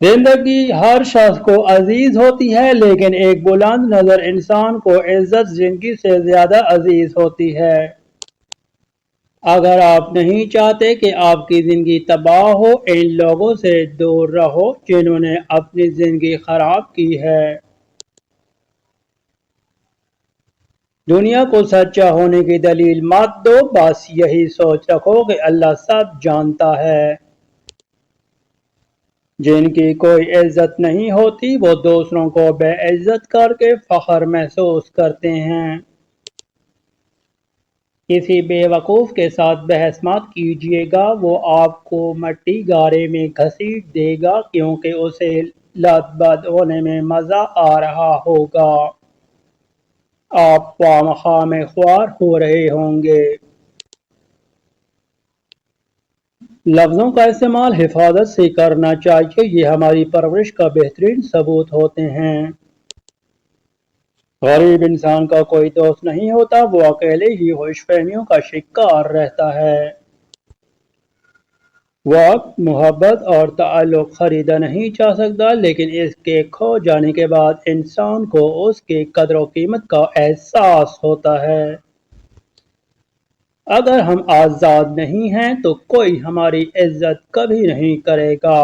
زندگی ہر شخص کو عزیز ہوتی ہے، لیکن ایک بلند نظر انسان کو عزت زندگی سے زیادہ عزیز ہوتی ہے۔ اگر آپ نہیں چاہتے کہ آپ کی زندگی تباہ ہو، ان لوگوں سے دور رہو جنہوں نے اپنی زندگی خراب کی ہے۔ دنیا کو سچا ہونے کی دلیل مت دو، بس یہی سوچ رکھو کہ اللہ سب جانتا ہے۔ جن کی کوئی عزت نہیں ہوتی وہ دوسروں کو بے عزت کر کے فخر محسوس کرتے ہیں۔ کسی بے وقوف کے ساتھ بحث مت کیجیے گا، وہ آپ کو مٹی گارے میں گھسیٹ دے گا کیونکہ اسے لت بد ہونے میں مزہ آ رہا ہوگا۔ آپ خواہ میں خوار ہو رہے ہوں گے۔ لفظوں کا استعمال حفاظت سے کرنا چاہیے، یہ ہماری پرورش کا بہترین ثبوت ہوتے ہیں۔ غریب انسان کا کوئی دوست نہیں ہوتا، وہ اکیلے ہی خوش فہمیوں کا شکار رہتا ہے۔ وقت، محبت اور تعلق خریدا نہیں جا سکتا، لیکن اس کے کھو جانے کے بعد انسان کو اس کی قدر و قیمت کا احساس ہوتا ہے۔ اگر ہم آزاد نہیں ہیں تو کوئی ہماری عزت کبھی نہیں کرے گا۔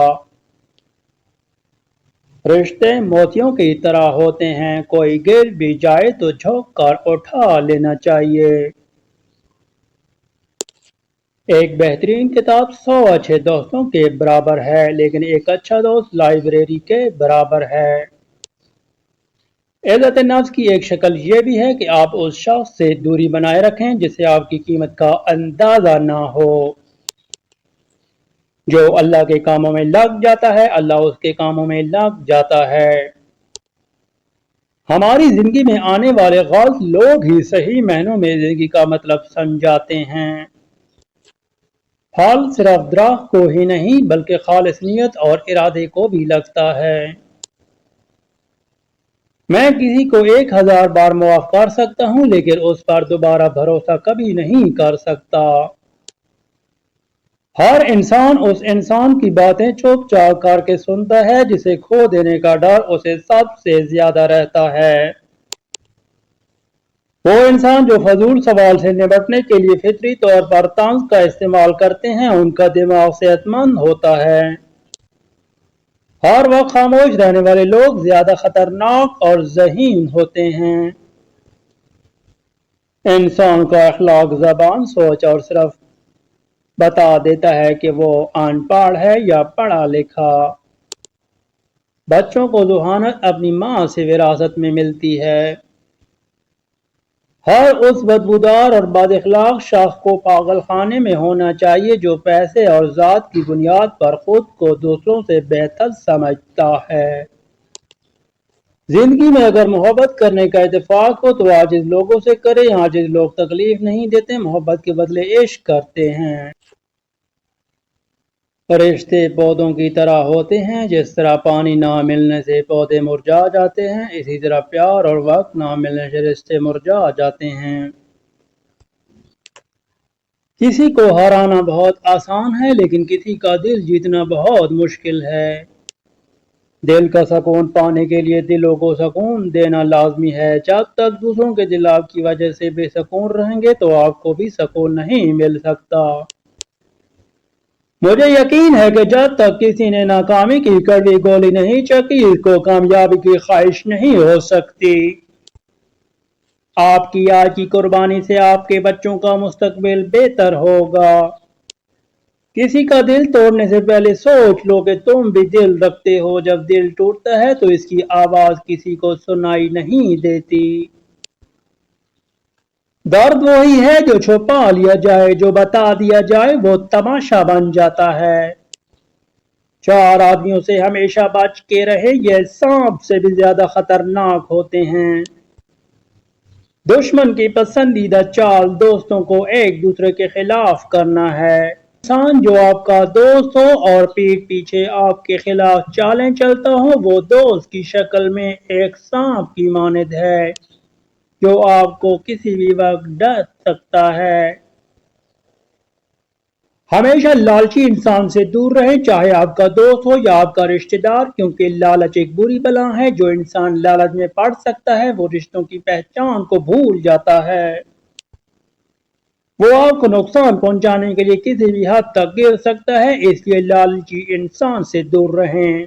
رشتے موتیوں کی طرح ہوتے ہیں، کوئی گر بھی جائے تو جھک کر اٹھا لینا چاہیے۔ ایک بہترین کتاب 100 اچھے دوستوں کے برابر ہے، لیکن ایک اچھا دوست لائبریری کے برابر ہے۔ عزت نفس کی ایک شکل یہ بھی ہے کہ آپ اس شخص سے دوری بنائے رکھیں جسے آپ کی قیمت کا اندازہ نہ ہو۔ جو اللہ کے کاموں میں لگ جاتا ہے، اللہ اس کے کاموں میں لگ جاتا ہے۔ ہماری زندگی میں آنے والے غلط لوگ ہی صحیح معنوں میں زندگی کا مطلب سمجھاتے ہیں۔ پھل صرف درخت کو ہی نہیں بلکہ خالص نیت اور ارادے کو بھی لگتا ہے۔ میں کسی کو 1000 بار معاف کر سکتا ہوں، لیکن اس پر دوبارہ بھروسہ کبھی نہیں کر سکتا۔ ہر انسان اس انسان کی باتیں چپ چاپ کر کے سنتا ہے جسے کھو دینے کا ڈر اسے سب سے زیادہ رہتا ہے۔ وہ انسان جو فضول سوال سے نمٹنے کے لیے فطری طور پر طنز کا استعمال کرتے ہیں، ان کا دماغ صحت مند ہوتا ہے۔ ہر وقت خاموش رہنے والے لوگ زیادہ خطرناک اور ذہین ہوتے ہیں۔ انسان کا اخلاق زبان، سوچ اور صرف بتا دیتا ہے کہ وہ ان پڑھ ہے یا پڑھا لکھا۔ بچوں کو ذہانت اپنی ماں سے وراثت میں ملتی ہے۔ ہر اس بدبودار اور بد اخلاق شخص کو پاگل خانے میں ہونا چاہیے جو پیسے اور ذات کی بنیاد پر خود کو دوسروں سے بہتر سمجھتا ہے۔ زندگی میں اگر محبت کرنے کا اتفاق ہو تو عاجز لوگوں سے کرے۔ عاجز لوگ تکلیف نہیں دیتے، محبت کے بدلے عشق کرتے ہیں۔ رشتے پودوں کی طرح ہوتے ہیں، جس طرح پانی نہ ملنے سے پودے مرجھا جاتے ہیں، اسی طرح پیار اور وقت نہ ملنے سے رشتے مرجھا جاتے ہیں۔ کسی کو ہرانا بہت آسان ہے، لیکن کسی کا دل جیتنا بہت مشکل ہے۔ دل کا سکون پانے کے لیے دلوں کو سکون دینا لازمی ہے۔ جب تک دوسروں کے دل آپ کی وجہ سے بے سکون رہیں گے تو آپ کو بھی سکون نہیں مل سکتا۔ مجھے یقین ہے کہ جب تک کسی نے ناکامی کی کڑوی گولی نہیں چکھی، اس کو کامیابی کی خواہش نہیں ہو سکتی۔ آپ کی آج کی قربانی سے آپ کے بچوں کا مستقبل بہتر ہوگا۔ کسی کا دل توڑنے سے پہلے سوچ لو کہ تم بھی دل رکھتے ہو۔ جب دل ٹوٹتا ہے تو اس کی آواز کسی کو سنائی نہیں دیتی۔ درد وہی ہے جو چھپا لیا جائے، جو بتا دیا جائے وہ تماشا بن جاتا ہے۔ 4 آدمیوں سے ہمیشہ بچ کے رہے، یہ سانپ سے بھی زیادہ خطرناک ہوتے ہیں۔ دشمن کی پسندیدہ چال دوستوں کو ایک دوسرے کے خلاف کرنا ہے۔ انسان جو آپ کا دوست ہو اور پیٹھ پیچھے آپ کے خلاف چالیں چلتا ہو، وہ دوست کی شکل میں ایک سانپ کی مانند ہے جو آپ کو کسی بھی وقت ڈس سکتا ہے۔ ہمیشہ لالچی انسان سے دور رہیں، چاہے آپ کا دوست ہو یا آپ کا رشتہ دار، کیونکہ لالچ ایک بری بلا ہے۔ جو انسان لالچ میں پڑ سکتا ہے وہ رشتوں کی پہچان کو بھول جاتا ہے۔ وہ آپ کو نقصان پہنچانے کے لیے کسی بھی حد تک گر سکتا ہے، اس لیے لالچی انسان سے دور رہیں۔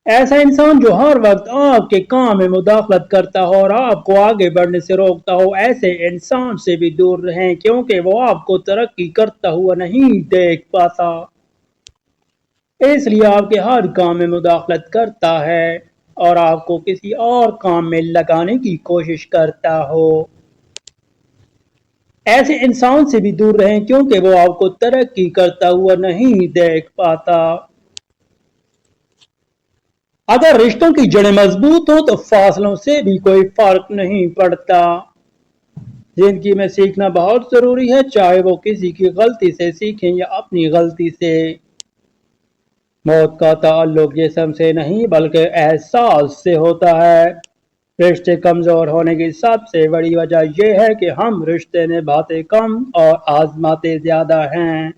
ایسا انسان جو ہر وقت آپ کے کام میں مداخلت کرتا ہو اور آپ کو آگے بڑھنے سے روکتا ہو، ایسے انسان سے بھی دور رہیں، کیونکہ وہ آپ کو ترقی کرتا ہوا نہیں دیکھ پاتا، اس لیے آپ کے ہر کام میں مداخلت کرتا ہے اور آپ کو کسی اور کام میں لگانے کی کوشش کرتا ہو۔ ایسے انسان سے بھی دور رہیں، کیونکہ وہ آپ کو ترقی کرتا ہوا نہیں دیکھ پاتا۔ اگر رشتوں کی جڑیں مضبوط ہوں تو فاصلوں سے بھی کوئی فرق نہیں پڑتا۔ زندگی میں سیکھنا بہت ضروری ہے، چاہے وہ کسی کی غلطی سے سیکھیں یا اپنی غلطی سے۔ موت کا تعلق جسم سے نہیں بلکہ احساس سے ہوتا ہے۔ رشتے کمزور ہونے کی سب سے بڑی وجہ یہ ہے کہ ہم رشتے نبھاتے کم اور آزماتے زیادہ ہیں۔